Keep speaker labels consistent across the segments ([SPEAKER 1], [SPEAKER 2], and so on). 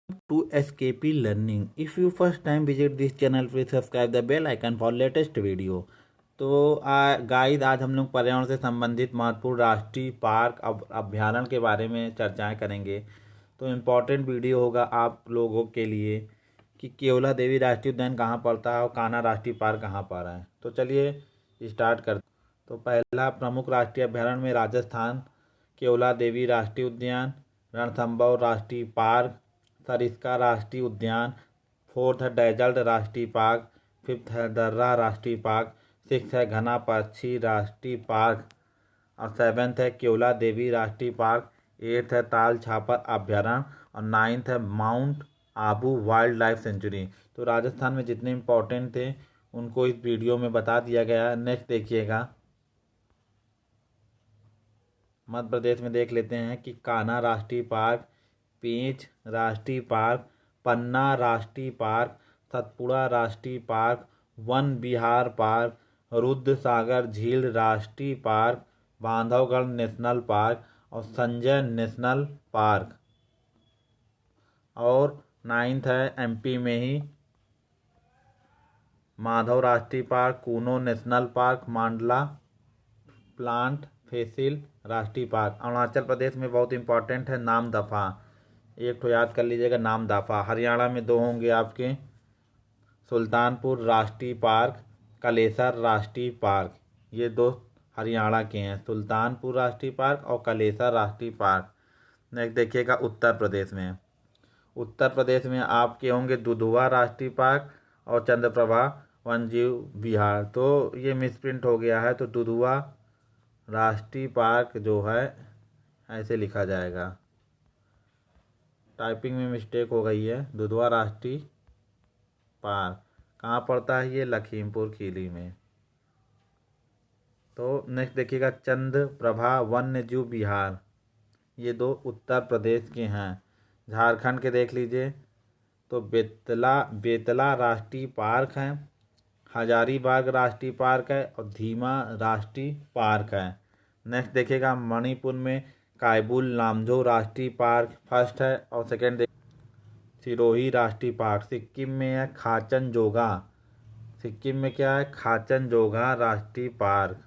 [SPEAKER 1] to SKP Learning. If you first time visit this channel, please subscribe the bell icon for latest video. तो guys, आज हम लोग पर्यावरण से संबंधित महत्वपूर्ण राष्ट्रीय पार्क अभ्यारण्य के बारे में चर्चाएं करेंगे। तो इम्पोर्टेंट वीडियो होगा आप लोगों के लिए कि केवला देवी राष्ट्रीय उद्यान कहाँ पड़ता है और कान्हा राष्ट्रीय पार्क कहाँ पर है। तो चलिए स्टार्ट करते। तो पहला प्रमुख राष्ट्रीय अभ्यारण्य में राजस्थान केवला देवी राष्ट्रीय उद्यान, रणथंभौर राष्ट्रीय पार्क, सरिस्का राष्ट्रीय उद्यान, फोर्थ है डेजर्ट राष्ट्रीय पार्क, फिफ्थ है दर्रा राष्ट्रीय पार्क, सिक्स है घना पक्षी राष्ट्रीय पार्क और सेवेंथ है केवला देवी राष्ट्रीय पार्क, एट्थ है ताल छापर अभ्यारण्य और नाइन्थ है mount Abu wild life sanctuary. तो राजस्थान में जितने इम्पोर्टेंट थे उनको इस वीडियो में बता दिया गया है। नेक्स्ट देखिएगा, मध्य प्रदेश में देख लेते हैं कि कान्हा राष्ट्रीय पार्क, पेंच राष्ट्रीय पार्क, पन्ना राष्ट्रीय पार्क, सतपुड़ा राष्ट्रीय पार्क, वन विहार पार्क, रुद्र सागर झील राष्ट्रीय पार्क, बांधवगढ़ नेशनल पार्क और संजय नेशनल पार्क। और नाइन्थ है एमपी में ही माधव राष्ट्रीय पार्क, कूनो नेशनल पार्क, मांडला प्लांट फॉसिल राष्ट्रीय पार्क। अरुणाचल प्रदेश में बहुत इंपॉर्टेंट है नामदफा, एक तो याद कर लीजिएगा नामदफा। हरियाणा में दो होंगे आपके, सुल्तानपुर राष्ट्रीय पार्क, कलेसर राष्ट्रीय पार्क। ये दो हरियाणा के हैं, सुल्तानपुर राष्ट्रीय पार्क और कलेसर राष्ट्रीय पार्क। नेक्स्ट देखिएगा उत्तर प्रदेश में, उत्तर प्रदेश में आपके होंगे दुधवा राष्ट्रीय पार्क और चंद्रप्रभा वन्यजीव विहार। तो ये मिसप्रिंट हो गया है, तो दुधवा राष्ट्रीय पार्क जो है ऐसे लिखा जाएगा, टाइपिंग में मिस्टेक हो गई है। दुधवा राष्ट्रीय पार्क कहाँ पड़ता है? ये लखीमपुर खीरी में। तो नेक्स्ट देखिएगा चंद्रप्रभा वन्यजीव विहार, ये दो उत्तर प्रदेश के हैं। झारखंड के देख लीजिए, तो बेतला राष्ट्रीय पार्क है, हजारीबाग राष्ट्रीय पार्क है और धीमा राष्ट्रीय पार्क है। नेक्स्ट देखिएगा मणिपुर में कायबुल लामजो राष्ट्रीय पार्क फर्स्ट है और सेकंड सिरोही राष्ट्रीय पार्क। सिक्किम में है खाचनजोगा, सिक्किम में क्या है? खाचनजोगा राष्ट्रीय पार्क।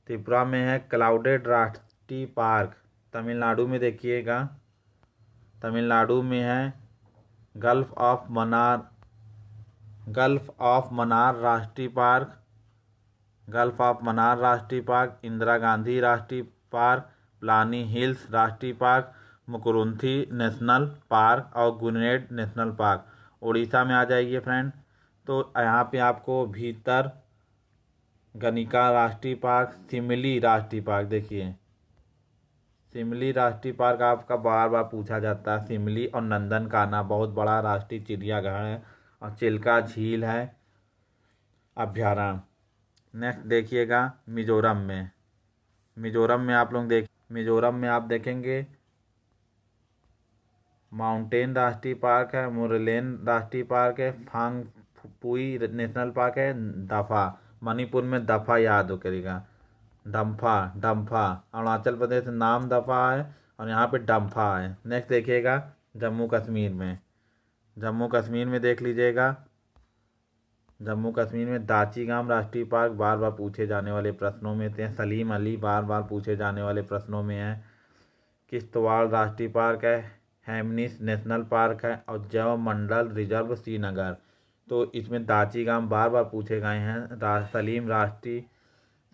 [SPEAKER 1] त्रिपुरा में है क्लाउडेड राष्ट्रीय पार्क। तमिलनाडु में देखिएगा, तमिलनाडु में है गल्फ ऑफ मन्नार राष्ट्रीय पार्क, गल्फ ऑफ मन्नार राष्ट्रीय पार्क, इंदिरा गांधी राष्ट्रीय पार्क, प्लानी हिल्स राष्ट्रीय पार्क, मुकुरुंथी नेशनल पार्क और गुनेड नेशनल पार्क। उड़ीसा में आ जाइए फ्रेंड, तो यहाँ पे आपको भीतर गनिका राष्ट्रीय पार्क, सिमली राष्ट्रीय पार्क। देखिए सिमली राष्ट्रीय पार्क आपका बार बार पूछा जाता है। सिमली और नंदनकाना बहुत बड़ा राष्ट्रीय चिड़ियाघर है और चिल्का झील है अभ्यारण्य। नेक्स्ट देखिएगा मिजोरम में, मिजोरम में आप देखेंगे माउंटेन राष्ट्रीय पार्क है, मुरलेन राष्ट्रीय पार्क है, फांगपुई नेशनल पार्क है, दफा। मणिपुर में दफा याद हो करेगा, डम्फा। अरुणाचल प्रदेश में नाम दफा है और यहाँ पे डम्फा है। नेक्स्ट देखिएगा जम्मू कश्मीर में देख लीजिएगा, जम्मू कश्मीर में दाचीगाम राष्ट्रीय पार्क बार बार पूछे जाने वाले प्रश्नों में थे। सलीम अली बार बार पूछे जाने वाले प्रश्नों में है। किश्तवाड़ राष्ट्रीय पार्क है, हेमनिस नेशनल पार्क है और जैव मंडल रिजर्व श्रीनगर। तो इसमें दाचीगाम बार बार पूछे गए हैं।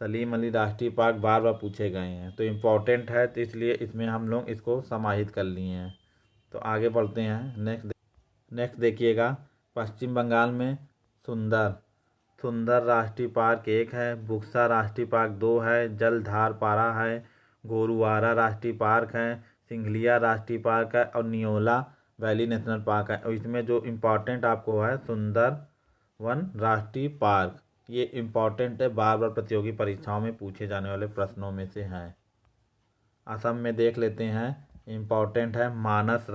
[SPEAKER 1] सलीम अली राष्ट्रीय पार्क बार बार पूछे गए हैं, तो इम्पोर्टेंट है, तो इसलिए इसमें हम लोग इसको समाहित कर लिए हैं। तो आगे बढ़ते हैं। नेक्स्ट देखिएगा पश्चिम बंगाल में सुंदर राष्ट्रीय पार्क एक है, बुक्सा राष्ट्रीय पार्क दो है, जलधार पारा है, गोरुवारा राष्ट्रीय पार्क है, सिंघलिया राष्ट्रीय पार्क है और नियोला वैली नेशनल पार्क है। और इसमें जो इम्पोर्टेंट आपको है सुंदर वन राष्ट्रीय पार्क, ये इम्पोर्टेंट है, बार बार प्रतियोगी परीक्षाओं में पूछे जाने वाले प्रश्नों में से है। असम में देख लेते हैं, इम्पोर्टेंट है मानस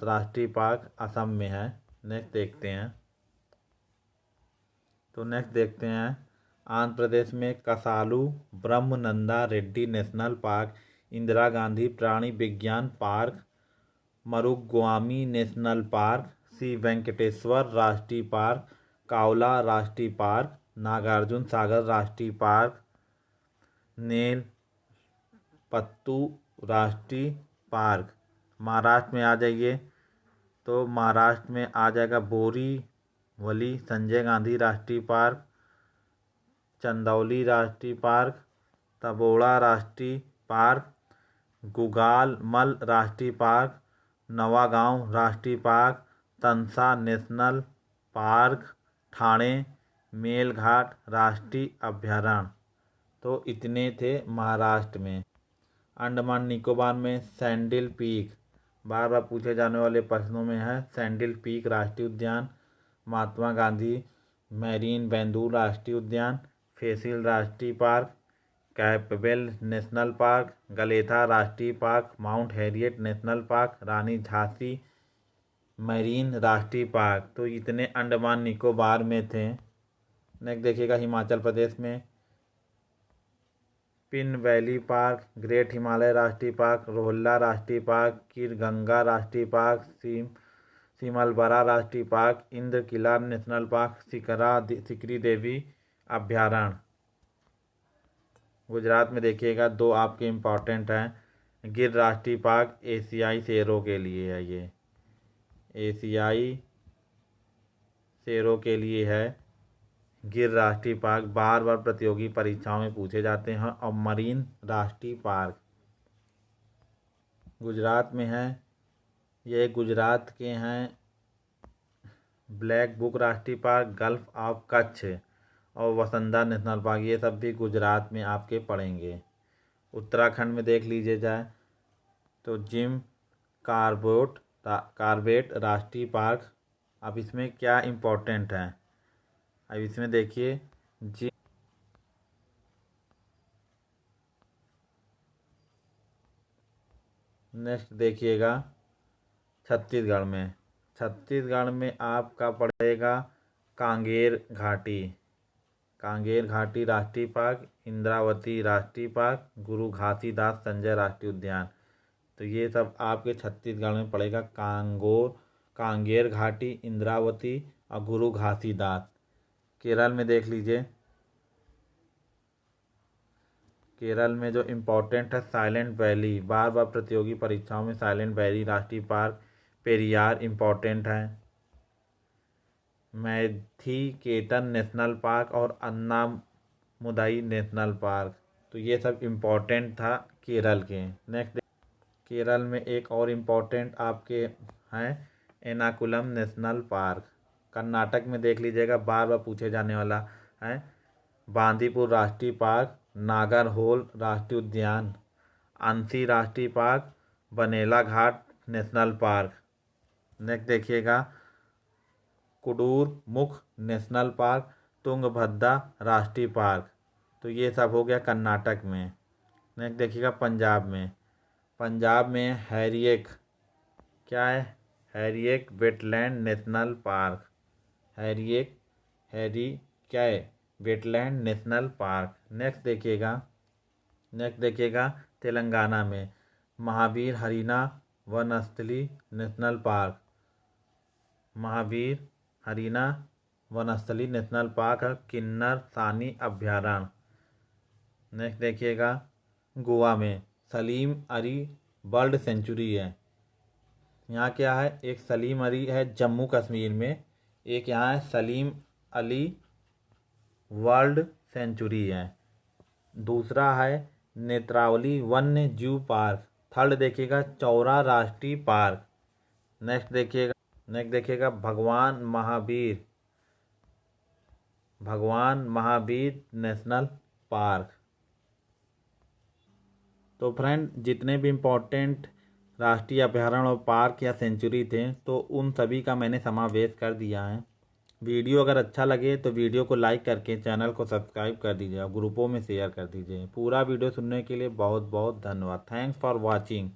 [SPEAKER 1] राष्ट्रीय पार्क असम में है। नेक्स्ट देखते हैं आंध्र प्रदेश में कसालू ब्रह्मनंदा रेड्डी नेशनल पार्क, इंदिरा गांधी प्राणी विज्ञान पार्क मरुगोआमी नेशनल पार्क, श्री वेंकटेश्वर राष्ट्रीय पार्क, कावला राष्ट्रीय पार्क, नागार्जुन सागर राष्ट्रीय पार्क, नेल पत्तू राष्ट्रीय पार्क। महाराष्ट्र में आ जाइए तो महाराष्ट्र में आ जाएगा बोरीवली संजय गांधी राष्ट्रीय पार्क, चंदौली राष्ट्रीय पार्क, तबोड़ा राष्ट्रीय पार्क, गुगालमल राष्ट्रीय पार्क, नवागांव राष्ट्रीय park, Tansa national park, Thane Melghat राष्ट्रीय अभयारण्य। तो इतने थे महाराष्ट्र में। अंडमान निकोबार में सैंडिल पीक, बार बार पूछे जाने वाले प्रश्नों में है सैंडिल पीक राष्ट्रीय उद्यान, महात्मा गांधी मैरीन बेंदूर राष्ट्रीय उद्यान, फेसिल राष्ट्रीय park, Campbell national park, Galathea राष्ट्रीय park, Mount Harriet national park, Rani Jhansi marine राष्ट्रीय पार्क। तो इतने अंडमान निकोबार में थे। नेक्स्ट देखिएगा हिमाचल प्रदेश में pin valley park, great Himalaya राष्ट्रीय पार्क, रोहल्ला राष्ट्रीय पार्क, किरगंगा राष्ट्रीय पार्क, सिमलबरा राष्ट्रीय पार्क, इंद्र किला नेशनल पार्क, सिकरी देवी अभयारण्य। गुजरात में देखिएगा दो आपके इम्पोर्टेंट हैं। गिर राष्ट्रीय पार्क एशियाई शेरों के लिए है, ये एशियाई शेरों के लिए है गिर राष्ट्रीय पार्क, बार बार प्रतियोगी परीक्षाओं में पूछे जाते हैं। और मरीन राष्ट्रीय पार्क गुजरात में है, ये गुजरात के हैं। ब्लैक बुक राष्ट्रीय पार्क, गल्फ ऑफ कच्छ और वसंदा नेशनल पार्क, ये सब भी गुजरात में आपके पड़ेंगे। उत्तराखंड में देख लीजिए जाए तो जिम कार्बेट राष्ट्रीय पार्क। अब इसमें क्या इम्पोर्टेंट है, अब इसमें देखिए नेक्स्ट देखिएगा छत्तीसगढ़ में आपका पड़ेगा कांगेर घाटी राष्ट्रीय पार्क, इंद्रावती राष्ट्रीय पार्क, गुरु घासीदास संजय राष्ट्रीय उद्यान। तो ये सब आपके छत्तीसगढ़ में पड़ेगा कांगेर घाटी, इंद्रावती और गुरु घासीदास। केरल में देख लीजिए, केरल में जो इम्पोर्टेंट है साइलेंट वैली, बार बार प्रतियोगी परीक्षाओं में साइलेंट वैली राष्ट्रीय पार्क, पेरियार इम्पोर्टेंट है, मैथीकेटन नेशनल पार्क और अन्नामुदाई नेशनल पार्क। तो ये सब इम्पोर्टेंट था केरल के। नेक्स्ट केरल में एक और इम्पोर्टेंट आपके हैं एर्नाकुलम नेशनल पार्क। कर्नाटक में देख लीजिएगा, बार बार पूछे जाने वाला है बांदीपुर राष्ट्रीय पार्क, नागरहोल राष्ट्रीय उद्यान, अंसी राष्ट्रीय पार्क, बनेला घाट नेशनल पार्क। नेक्स्ट देखिएगा कुडूर मुख नेशनल पार्क, तुंगभद्रा राष्ट्रीय पार्क। तो ये सब हो गया कर्नाटक में। नेक्स्ट देखिएगा पंजाब में हैरियक, क्या है, हैरियक वेटलैंड नेशनल पार्क, क्या है, वेटलैंड नेशनल पार्क। नेक्स्ट देखिएगा तेलंगाना में Mahavir Harina Vanasthali national park, Mahavir Harina Vanasthali national park है, किन्नर सानी अभयारण्य। नेक्स्ट देखिएगा गोवा में सलीम अली बर्ड सेंचुरी है। यहाँ क्या है, एक सलीम अली है जम्मू कश्मीर में, एक यहाँ है सलीम अली वर्ल्ड सेंचुरी है। दूसरा है नेत्रावली वन्य जीव पार्क। थर्ड देखिएगा चौरा राष्ट्रीय पार्क। नेक्स्ट देखिएगा भगवान महावीर नेशनल पार्क। तो फ्रेंड, जितने भी इम्पोर्टेंट राष्ट्रीय अभयारण्य और पार्क या सेंचुरी थे तो उन सभी का मैंने समावेश कर दिया है। वीडियो अगर अच्छा लगे तो वीडियो को लाइक करके चैनल को सब्सक्राइब कर दीजिए और ग्रुपों में शेयर कर दीजिए। पूरा वीडियो सुनने के लिए बहुत बहुत धन्यवाद। Thanks for watching.